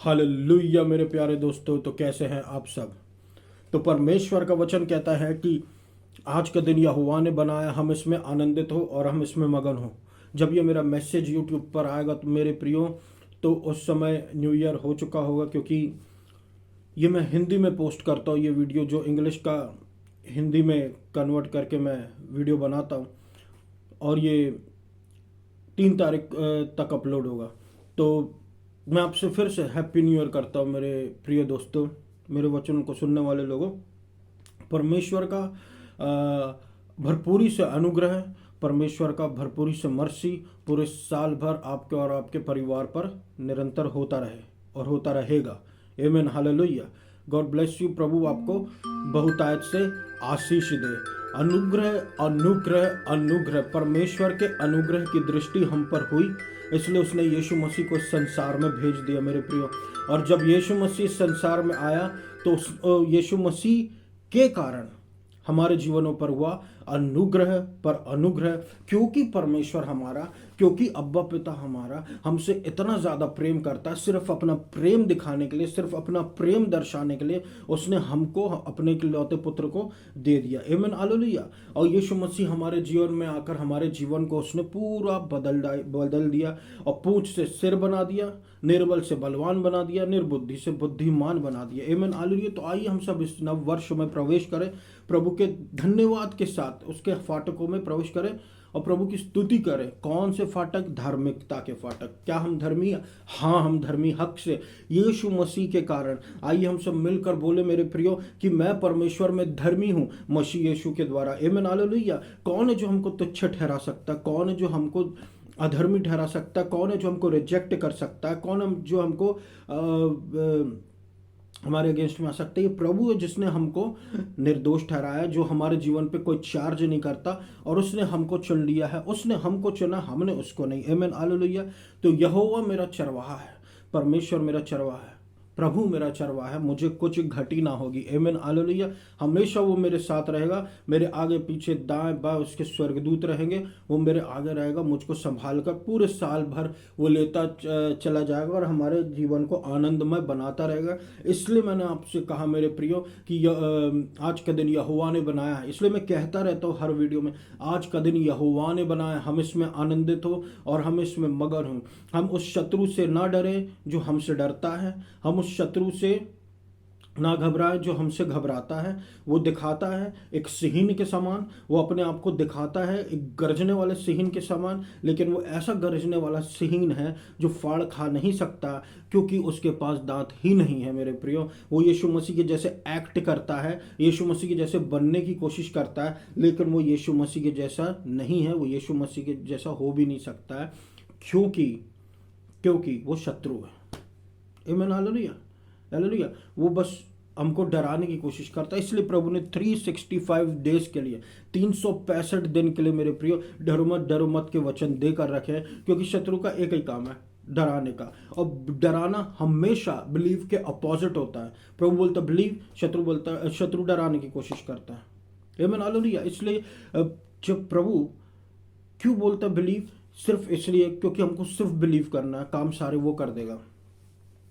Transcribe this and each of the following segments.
Hallelujah मेरे प्यारे दोस्तों, तो कैसे हैं आप सब। तो परमेश्वर का वचन कहता है कि आज का दिन यहोवा ने बनाया, हम इसमें आनंदित हो और हम इसमें मगन हो। जब ये मेरा मैसेज यूट्यूब पर आएगा तो मेरे प्रियो, तो उस समय न्यू ईयर हो चुका होगा, क्योंकि ये मैं हिंदी में पोस्ट करता हूँ। ये वीडियो जो इंग्लिश का हिंदी में कन्वर्ट करके मैं वीडियो बनाता हूँ, और ये 3 तारीख तक अपलोड होगा। तो मैं आपसे फिर से हैप्पी न्यू ईयर करता हूँ मेरे प्रिय दोस्तों, मेरे वचनों को सुनने वाले लोगों। परमेश्वर का भरपूरी से अनुग्रह, परमेश्वर का भरपूरी से मर्सी पूरे साल भर आपके और आपके परिवार पर निरंतर होता रहे और होता रहेगा। आमीन, हालेलुया। God bless you. प्रभु आपको बहुतायत से आशीष दे। अनुग्रह अनुग्रह अनुग्रह, परमेश्वर के अनुग्रह की दृष्टि हम पर हुई, इसलिए उसने यीशु मसीह को इस संसार में भेज दिया मेरे प्रियो। और जब यीशु मसीह इस संसार में आया तो यीशु मसीह के कारण हमारे जीवनों पर हुआ अनुग्रह पर अनुग्रह, क्योंकि परमेश्वर हमारा, क्योंकि अब्बा पिता हमारा हमसे इतना ज़्यादा प्रेम करता है। सिर्फ अपना प्रेम दिखाने के लिए, सिर्फ अपना प्रेम दर्शाने के लिए उसने हमको अपने इकलौते पुत्र को दे दिया। आमीन, हालेलुया। और यीशु मसीह हमारे जीवन में आकर हमारे जीवन को उसने पूरा बदल दिया, और पूंछ से सिर बना दिया, निर्बल से बलवान बना दिया, निर्बुद्धि से बुद्धिमान बना दिया। आमीन, हालेलुया। तो आइए हम सब इस नव वर्ष में प्रवेश करें, प्रभु के धन्यवाद के साथ उसके फाटकों में प्रवेश करें और प्रभु की स्तुति करें। कौन से फाटक? धार्मिकता के फाटक। क्या हम धर्मी हैं? हाँ, हम धर्मी हक से यीशु मसीह के कारण। आइए हम सब मिलकर बोले मेरे प्रियो कि मैं परमेश्वर में धर्मी हूँ मसीह यीशु के द्वारा। आमीन, हालेलुया। कौन है जो हमको तुच्छ ठहरा सकता? कौन है जो हमको अधर्मी ठहरा सकता? कौन है जो हमको रिजेक्ट कर सकता है? कौन है जो हमको हमारे अगेंस्ट में आ सकता है? ये प्रभु है जिसने हमको निर्दोष ठहराया, जो हमारे जीवन पे कोई चार्ज नहीं करता, और उसने हमको चुन लिया है। उसने हमको चुना, हमने उसको नहीं। आमीन, हालेलुया। तो यहोवा मेरा चरवाहा है, परमेश्वर मेरा चरवाहा है, प्रभु मेरा चरवाहा है, मुझे कुछ घटी ना होगी। आमीन, हालेलुया। हमेशा वो मेरे साथ रहेगा, मेरे आगे पीछे दाएं बाएं उसके स्वर्गदूत रहेंगे। वो मेरे आगे रहेगा, मुझको संभाल कर पूरे साल भर वो लेता चला जाएगा और हमारे जीवन को आनंदमय बनाता रहेगा। इसलिए मैंने आपसे कहा मेरे प्रियो कि आज का दिन यहोवा ने बनाया है। इसलिए मैं कहता रहता हूँ हर वीडियो में, आज का दिन यहोवा ने बनाया, हम इसमें आनंदित हो और हम इसमें मगन हो। हम उस शत्रु से ना डरे जो हमसे डरता है, हम उस शत्रु से ना घबराए जो हमसे घबराता है। वो दिखाता है एक सिंह के समान, वो अपने आप को दिखाता है एक गरजने वाले सिंह के समान, लेकिन वो ऐसा गरजने वाला सिंह है जो फाड़ खा नहीं सकता, क्योंकि उसके पास दांत ही नहीं है मेरे प्रियो। वो यीशु मसीह के जैसे एक्ट करता है, यीशु मसीह के जैसे बनने की कोशिश करता है, लेकिन वो यीशु मसीह के जैसा नहीं है, वो यीशु मसीह के जैसा हो भी नहीं सकता है, क्योंकि वो शत्रु है। आमीन, हालेलुया, हालेलुया। वो बस हमको डराने की कोशिश करता है। इसलिए प्रभु ने 365 डेज के लिए, 365 दिन के लिए मेरे प्रियो डरो मत के वचन देकर रखे हैं, क्योंकि शत्रु का एक ही काम है, डराने का। और डराना हमेशा बिलीव के अपोजिट होता है। प्रभु बोलता बिलीव, शत्रु बोलता, शत्रु डराने की कोशिश करता है। आमीन, हालेलुया। इसलिए जब प्रभु क्यों बोलता बिलीव? सिर्फ इसलिए क्योंकि हमको सिर्फ बिलीव करना है, काम सारे वो कर देगा।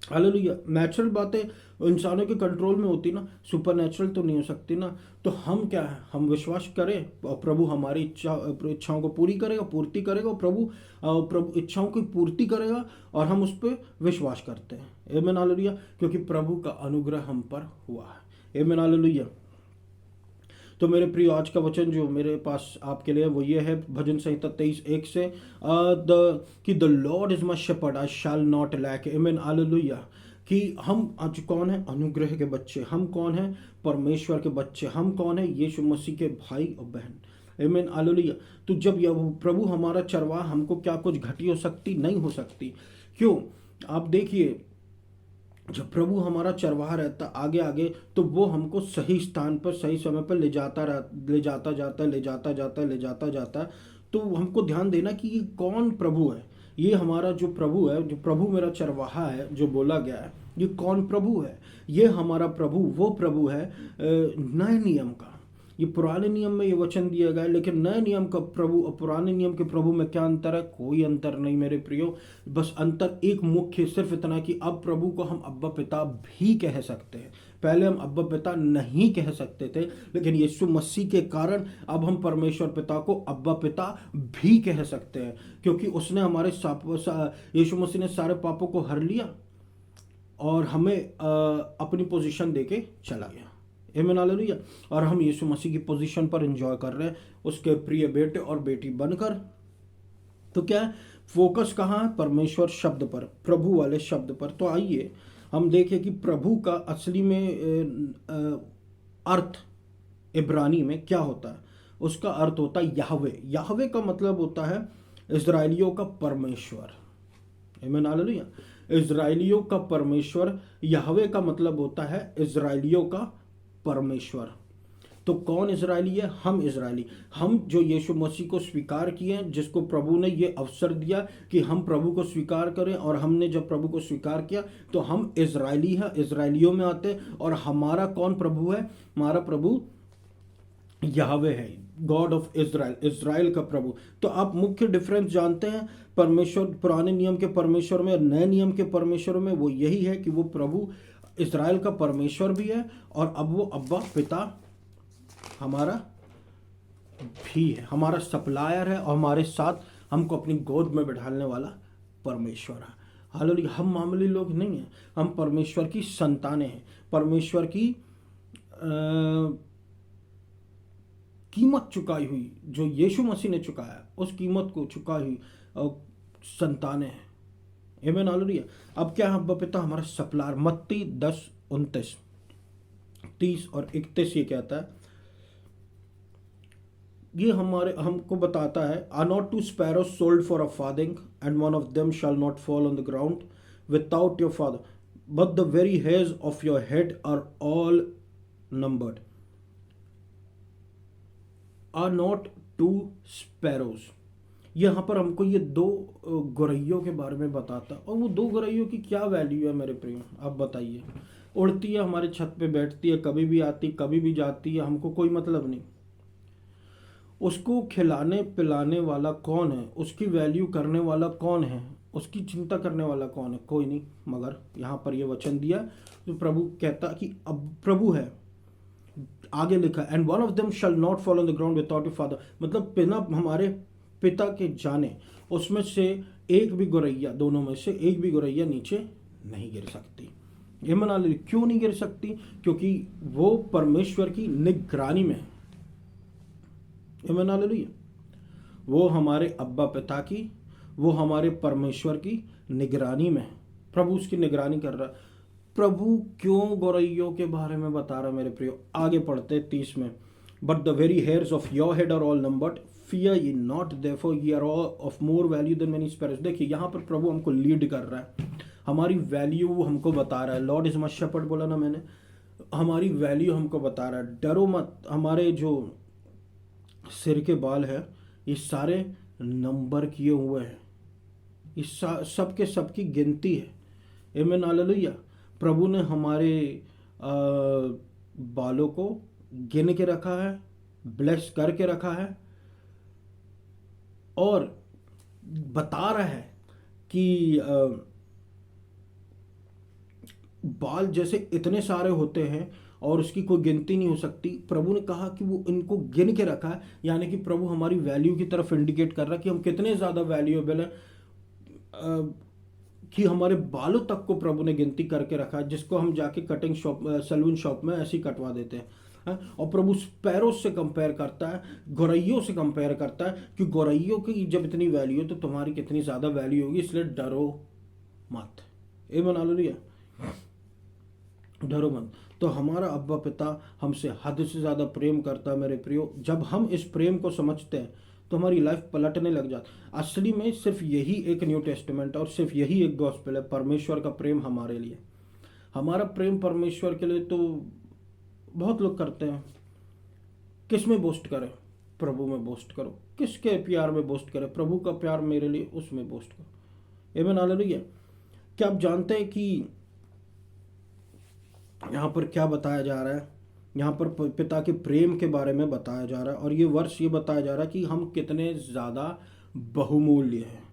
हालेलुया। नेचुरल बातें इंसानों के कंट्रोल में होती ना, सुपर नेचुरल तो नहीं हो सकती ना। तो हम क्या है, हम विश्वास करें और प्रभु हमारी इच्छाओं को पूरी करेगा, पूर्ति करेगा। और प्रभु इच्छाओं की पूर्ति करेगा और हम उस पर विश्वास करते हैं। आमीन, हालेलुया। क्योंकि प्रभु का अनुग्रह हम पर हुआ है। आमीन, हालेलुया। तो मेरे प्रिय, आज का वचन जो मेरे पास आपके लिए वो ये है, भजन संहिता 23:1 से, कि the Lord is my shepherd, I shall not lack. आमीन, हालेलुया। कि हम आज कौन है? अनुग्रह के बच्चे। हम कौन है? परमेश्वर के बच्चे। हम कौन है? यीशु मसीह के भाई और बहन। आमीन, हालेलुया। तो जब यह प्रभु हमारा चरवाहा, हमको क्या कुछ घटी हो सकती? नहीं हो सकती। क्यों? आप देखिए, जब प्रभु हमारा चरवाहा रहता आगे आगे, तो वो हमको सही स्थान पर सही समय पर ले जाता जाता। तो हमको ध्यान देना कि ये कौन प्रभु है। ये हमारा जो प्रभु है, जो प्रभु मेरा चरवाहा है जो बोला गया है, ये कौन प्रभु है? ये हमारा प्रभु वो प्रभु है नए नियम का। ये पुराने नियम में ये वचन दिया गया है, लेकिन नए नियम का प्रभु और पुराने नियम के प्रभु में क्या अंतर है? कोई अंतर नहीं मेरे प्रियो। बस अंतर एक मुख्य सिर्फ इतना कि अब प्रभु को हम अब्बा पिता भी कह सकते हैं। पहले हम अब्बा पिता नहीं कह सकते थे, लेकिन यीशु मसीह के कारण अब हम परमेश्वर पिता को अब्बा पिता भी कह सकते हैं, क्योंकि उसने हमारे यीशु मसीह ने सारे पापों को हर लिया और हमें अपनी पोजीशन देके चला गया। आमीन हालेलुया। और हम यीशु मसीह की पोजीशन पर एंजॉय कर रहे हैं, उसके प्रिय बेटे और बेटी बनकर। तो क्या है, फोकस कहाँ है? परमेश्वर शब्द पर, प्रभु वाले शब्द पर। तो आइए हम देखें कि प्रभु का असली में अर्थ इब्रानी में क्या होता है। उसका अर्थ होता है याहवे। याहवे का मतलब होता है इजराइलियों का परमेश्वर। आमीन हालेलुया। इजराइलियों का परमेश्वर, याहवे का मतलब होता है इजराइलियों का परमेश्वर। तो कौन इजरायली है? हम इजरायली, हम जो यीशु मसीह को स्वीकार किए हैं, जिसको प्रभु ने ये अवसर दिया कि हम प्रभु को स्वीकार करें, और हमने जब प्रभु को स्वीकार किया तो हम इजरायली हैं, इजरायलियों में आते। और हमारा कौन प्रभु है? हमारा प्रभु याहवे है, गॉड ऑफ इजराइल, इजराइल का प्रभु। तो आप मुख्य डिफरेंस जानते हैं परमेश्वर, पुराने नियम के परमेश्वर में और नए नियम के परमेश्वर में? वो यही है कि वो प्रभु इजराइल का परमेश्वर भी है, और अब वो अब्बा पिता हमारा भी है, हमारा सप्लायर है, और हमारे साथ हमको अपनी गोद में बिठाने वाला परमेश्वर है। हालेलुया। हम मामूली लोग नहीं हैं, हम परमेश्वर की संतानें हैं। परमेश्वर की कीमत चुकाई हुई, जो यीशु मसीह ने चुकाया, उस कीमत को चुकाई हुई संतानें हैं। आमीन हालेलुया। अब क्या है? अब्बा पिता हमारा सप्लायर। मत्ती 10:29, 30 और 31 ये कहता है, ये हमको बताता है, are not two sparrows sold for a farthing, and one of them shall not fall on the ground without your father, but the very hairs of your head are all numbered. Are not two sparrows, यहाँ पर हमको ये दो गौरैयों के बारे में बताता है। और वो दो गौरैयों की क्या वैल्यू है मेरे प्रियो? आप बताइए। उड़ती है, हमारे छत पे बैठती है, कभी भी आती कभी भी जाती है, हमको कोई मतलब नहीं। उसको खिलाने पिलाने वाला कौन है? उसकी वैल्यू करने वाला कौन है? उसकी चिंता करने वाला कौन है? कोई नहीं। मगर यहाँ पर ये वचन दिया तो प्रभु कहता कि अब प्रभु है। आगे लिखा, and one of them shall not fall on the ground without your father, मतलब बिना हमारे पिता के जाने उसमें से एक भी गौरैया, दोनों में से एक भी गौरैया नीचे नहीं गिर सकती। ये मना ली। क्यों नहीं गिर सकती? क्योंकि वो परमेश्वर की निगरानी में है। आमीन हालेलुया। वो हमारे अब्बा पिता की, वो हमारे परमेश्वर की निगरानी में है। प्रभु उसकी निगरानी कर रहा है। प्रभु क्यों गौरैयों के बारे में बता रहा है मेरे प्रियो? आगे पढ़ते 30 में, but the very hairs of your head are all numbered, fear ye not, therefore ye are all of more value than many sparrows। देखिए यहाँ पर प्रभु हमको लीड कर रहा है, हमारी वैल्यू हमको बता रहा है। लॉर्ड इज माय शेपर्ड बोला ना मैंने, हमारी वैल्यू हमको बता रहा है। डरो मत, हमारे जो सिर के बाल है ये सारे नंबर किए हुए हैं, ये सब के सब की गिनती है। आमीन हालेलुया। प्रभु ने हमारे बालों को गिन के रखा है, ब्लेस करके रखा है, और बता रहा है कि बाल जैसे इतने सारे होते हैं और उसकी कोई गिनती नहीं हो सकती। प्रभु ने कहा कि वो इनको गिन के रखा है, यानी कि प्रभु हमारी वैल्यू की तरफ इंडिकेट कर रहा है कि हम कितने ज़्यादा वैल्यूएबल हैं, कि हमारे बालों तक को प्रभु ने गिनती करके रखा है, जिसको हम जाके कटिंग शॉप, सैलून शॉप में ऐसे ही कटवा देते हैं। और प्रभु स्पैरोज से कंपेयर करता है, गौरैयों से कंपेयर करता है कि गौरैयों की जब इतनी वैल्यू है तो तुम्हारी कितनी ज़्यादा वैल्यू होगी, इसलिए डरो मत। आमीन हालेलुया। डरो मत। तो हमारा अब्बा पिता हमसे हद से ज़्यादा प्रेम करता है मेरे प्रियो। जब हम इस प्रेम को समझते हैं तो हमारी लाइफ पलटने लग जाती। असली में सिर्फ यही एक न्यू टेस्टामेंट और सिर्फ यही एक गॉस्पेल है, परमेश्वर का प्रेम हमारे लिए। हमारा प्रेम परमेश्वर के लिए तो बहुत लोग करते हैं। किस में बोस्ट करें? प्रभु में बोस्ट करो। किसके प्यार में बोस्ट करें? प्रभु का प्यार मेरे लिए, उसमें बोस्ट करो। आमीन हालेलुया। क्या आप जानते हैं कि यहाँ पर क्या बताया जा रहा है? यहाँ पर पिता के प्रेम के बारे में बताया जा रहा है, और ये वर्ष ये बताया जा रहा है कि हम कितने ज़्यादा बहुमूल्य हैं।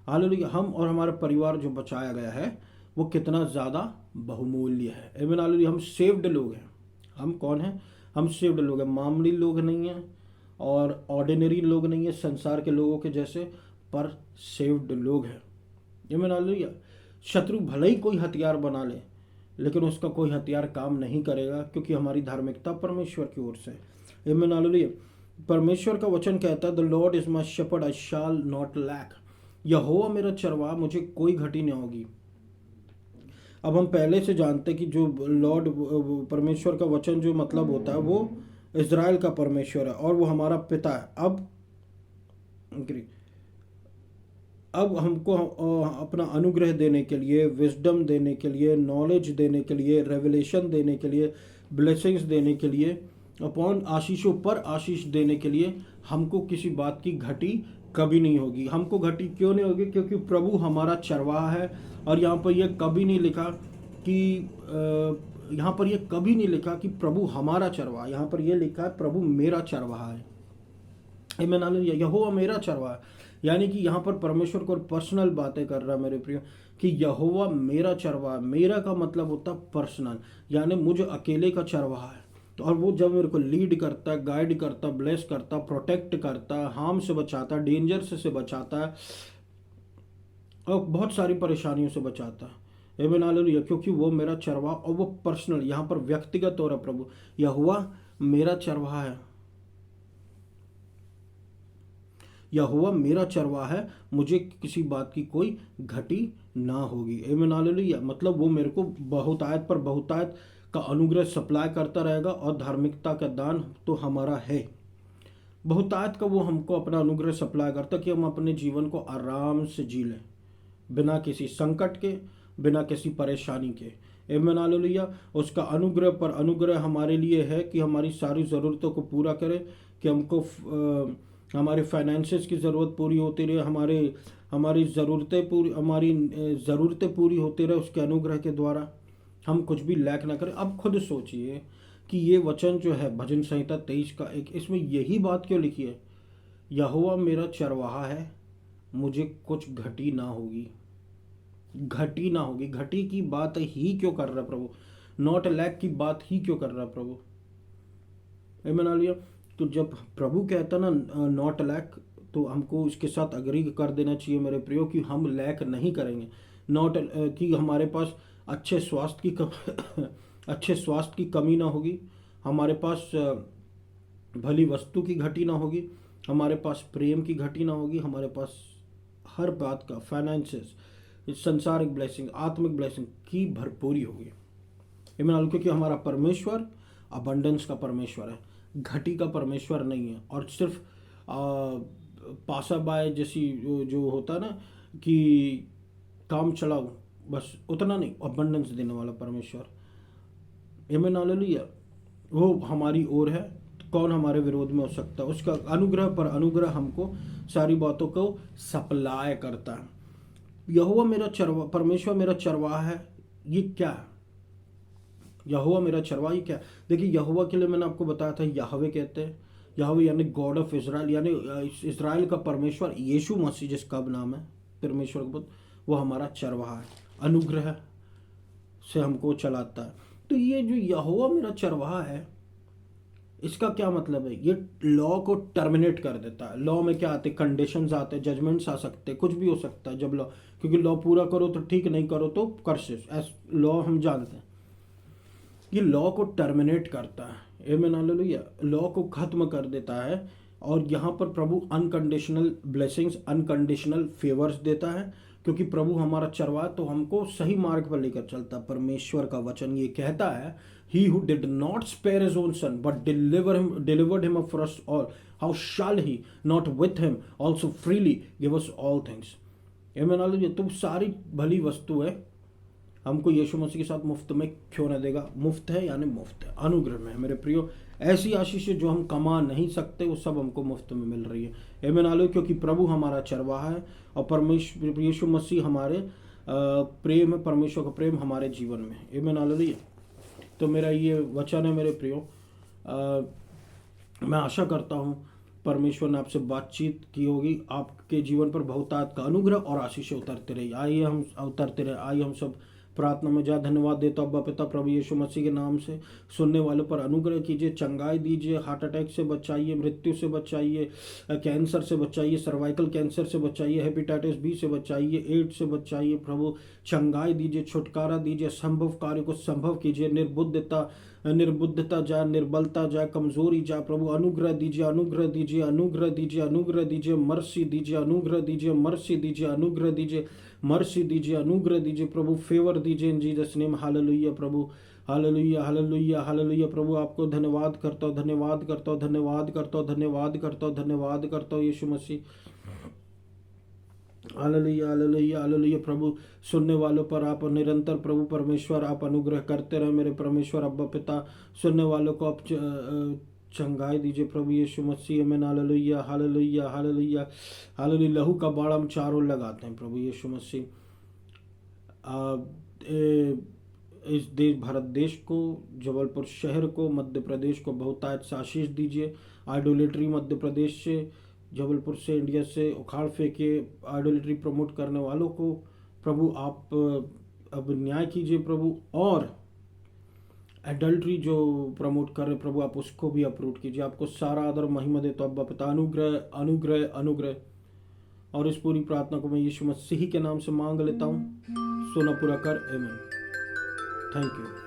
हालेलुया। हम और हमारा परिवार जो बचाया गया है वो कितना ज़्यादा बहुमूल्य है। आमीन हालेलुया। हम सेव्ड लोग हैं। हम कौन हैं? हम सेव्ड लोग हैं। मामूली लोग नहीं हैं और ऑर्डिनरी लोग नहीं हैं संसार के लोगों के जैसे, पर सेव्ड लोग हैं। आमीन हालेलुया। शत्रु भले ही कोई हथियार बना ले, लेकिन उसका कोई हथियार काम नहीं करेगा, क्योंकि हमारी धार्मिकता परमेश्वर की ओर से। आमीन हालेलुया। परमेश्वर का वचन कहता है, the Lord is my shepherd, I shall not lack. यहोवा मेरा चरवाहा, मुझे कोई घटी नहीं होगी। अब हम पहले से जानते हैं कि जो लॉर्ड परमेश्वर का वचन जो मतलब होता है वो इज़राइल का परमेश्वर है और वो हमारा पिता है। अब हमको अपना अनुग्रह देने के लिए, विजडम देने के लिए, नॉलेज देने के लिए, रेवलेशन देने के लिए, ब्लेसिंग्स देने के लिए, अपॉन आशीषों पर आशीष देने के लिए हमको किसी बात की घटी कभी नहीं होगी। हमको घटी क्यों नहीं होगी? क्योंकि प्रभु हमारा चरवाहा है। और यहाँ पर यह कभी नहीं लिखा कि प्रभु हमारा चरवाहा, यहाँ पर यह लिखा है प्रभु मेरा चरवाहा है। आमीन हालेलुया। यहोवा मेरा चरवाहा, यानी कि यहाँ पर परमेश्वर को पर्सनल बातें कर रहा है मेरे प्रिय, कि यहोवा मेरा चरवाहा। मेरा का मतलब होता है पर्सनल, यानी मुझे अकेले का चरवाहा है। तो और वो जब मेरे को लीड करता है, गाइड करता, ब्लेस करता, प्रोटेक्ट करता, हार्म से बचाता, डेंजर से बचाता है और बहुत सारी परेशानियों से बचाता है। आमीन हालेलुया। क्योंकि वो मेरा चरवाहा, और वो पर्सनल, यहाँ पर व्यक्तिगत हो रहा है। प्रभु यहोवा मेरा चरवाहा है, यहोवा मेरा चरवाहा है, मुझे किसी बात की कोई घटी ना होगी। आमीन हालेलुया। मतलब वो मेरे को बहुतायत पर बहुतायत का अनुग्रह सप्लाई करता रहेगा, और धार्मिकता का दान तो हमारा है। बहुतायत का वो हमको अपना अनुग्रह सप्लाई करता कि हम अपने जीवन को आराम से जी लें, बिना किसी संकट के, बिना किसी परेशानी के। आमीन हालेलुया। उसका अनुग्रह पर अनुग्रह हमारे लिए है कि हमारी सारी ज़रूरतों को पूरा करे, कि हमको हमारे फाइनेंसेस की ज़रूरत पूरी होती रहे, हमारी ज़रूरतें पूरी होती रहे उसके अनुग्रह के द्वारा, हम कुछ भी लैक ना करें। अब खुद सोचिए कि ये वचन जो है भजन संहिता 23 का एक, इसमें यही बात क्यों लिखी है? यहोवा मेरा चरवाहा है, मुझे कुछ घटी ना होगी। घटी ना होगी, घटी की बात ही क्यों कर रहा प्रभु? नॉट लैक की बात ही क्यों कर रहा प्रभु? आमीन हालेलुया। तो जब प्रभु कहता ना नॉट लैक, तो हमको इसके साथ अग्री कर देना चाहिए मेरे प्रियो कि हम लैक नहीं करेंगे। नॉट कि हमारे पास अच्छे स्वास्थ्य की कमी ना होगी, हमारे पास भली वस्तु की घटी ना होगी, हमारे पास प्रेम की घटी ना होगी, हमारे पास हर बात का, फाइनेंसेस, संसारिक ब्लेसिंग, आत्मिक ब्लेसिंग की भरपूरी होगी। आमीन। क्योंकि हमारा परमेश्वर अबंडेंस का परमेश्वर है, घटी का परमेश्वर नहीं है। और सिर्फ पासा बाय जैसी जो होता है ना कि काम चलाओ, बस उतना नहीं, अबंडेंस देने वाला परमेश्वर। आमीन हालेलुया। वो हमारी ओर है, तो कौन हमारे विरोध में हो सकता है? उसका अनुग्रह पर अनुग्रह हमको सारी बातों को सप्लाई करता है। यहोवा मेरा चरवाहा, परमेश्वर मेरा चरवाहा है, ये क्या है? यहोवा मेरा चरवाहा, ये क्या? देखिए, यहोवा के लिए मैंने आपको बताया था याहवे कहते हैं। याहवे यानी गॉड ऑफ इज़राइल, यानी इज़राइल का परमेश्वर, यीशु मसीह जिसका अब नाम है परमेश्वर का पुत्र, वो हमारा चरवाहा है, अनुग्रह से हमको चलाता है। तो ये जो यहोवा मेरा चरवाहा है, इसका क्या मतलब है? ये लॉ को टर्मिनेट कर देता है। लॉ में क्या आते? कंडीशंस आते, जजमेंट्स आ सकते हैं, कुछ भी हो सकता है जब लॉ, क्योंकि लॉ पूरा करो तो ठीक, नहीं करो तो कर्सेस, लॉ हम जानते हैं। ये लॉ को टर्मिनेट करता है। आमीन हालेलुया। लॉ को खत्म कर देता है, और यहाँ पर प्रभु अनकंडीशनल ब्लेसिंग्स, अनकंडीशनल फेवर्स देता है, क्योंकि प्रभु हमारा चरवाहा तो हमको सही मार्ग पर लेकर चलता है। परमेश्वर का वचन ये कहता है, He who did not spare his own son but delivered him up for us all, how shall he not with him also freely give us all things? आमीन हालेलुया। तो सारी भली वस्तु है हमको यीशु मसीह के साथ मुफ्त में क्यों न देगा? मुफ्त है यानी मुफ्त है, अनुग्रह में है मेरे प्रियो। ऐसी आशीष जो हम कमा नहीं सकते वो सब हमको मुफ्त में मिल रही है। आमीन हालेलुया। क्योंकि प्रभु हमारा चरवाहा है, और परमेश्वर यीशु मसीह हमारे प्रेम है, परमेश्वर का प्रेम हमारे जीवन में है। आमीन हालेलुया। तो मेरा ये वचन है मेरे प्रियो, मैं आशा करता हूँ परमेश्वर ने आपसे बातचीत की होगी, आपके जीवन पर बहुतायत का अनुग्रह और आशीष उतरते रही। आइए हम सब प्रार्थना में जा। धन्यवाद देता हूँ अब्बा पिता प्रभु यीशु मसीह के नाम से। सुनने वालों पर अनुग्रह कीजिए, चंगाई दीजिए, हार्ट अटैक से बचाइए, मृत्यु से बचाइए, कैंसर से बचाइए, सर्वाइकल कैंसर से बचाइए, हेपेटाइटिस बी से बचाइए, एड्स से बचाइए। प्रभु चंगाई दीजिए, छुटकारा दीजिए, संभव कार्य को संभव कीजिए। निर्बुद्धता जाए, निर्बलता जाए, कमजोरी जाए। प्रभु अनुग्रह दीजिए, अनुग्रह दीजिए, अनुग्रह दीजिए, अनुग्रह दीजिए, मर्सी दीजिए, अनुग्रह दीजिए, मर्सी दीजिए, अनुग्रह दीजिए, मर्सी दीजिए, अनुग्रह दीजिए। प्रभु फेवर दीजिए इन जीसस नेम। हालेलुया प्रभु, हालेलुया, हालेलुया, हालेलुया। प्रभु आपको धन्यवाद करता हूँ, धन्यवाद करता हूँ, धन्यवाद करता हूँ, धन्यवाद करता हूँ, धन्यवाद करता हूँ यीशु मसीह। हालेलुया, हालेलुया, हालेलुया। प्रभु सुनने वालों पर आप निरंतर प्रभु परमेश्वर आप अनुग्रह करते रहे मेरे परमेश्वर अब्बा पिता। सुनने वालों को आप चंगाई दीजिए प्रभु यीशु मसीह में। हालेलुया, हालेलुया, हालेलुया, हालेलुया। लहू का बाड़ हम चारों लगाते हैं प्रभु यीशु मसीह। इस देश भारत देश को, जबलपुर शहर को, मध्य प्रदेश को बहुतायत से आशीष दीजिए। आइडोलेट्री मध्य प्रदेश से, जबलपुर से, इंडिया से उखाड़ फेंके आइडोलेट्री प्रमोट करने वालों को प्रभु आप अब न्याय कीजिए प्रभु। और एडल्ट्री जो प्रमोट कर रहे प्रभु आप उसको भी अप्रूव कीजिए। आपको सारा आदर महिमा देता अब्बा पिता। अनुग्रह, अनुग्रह, अनुग्रह। और इस पूरी प्रार्थना को मैं यीशु मसीह के नाम से मांग लेता हूँ। सोना पूरा कर, आमीन। Thank you.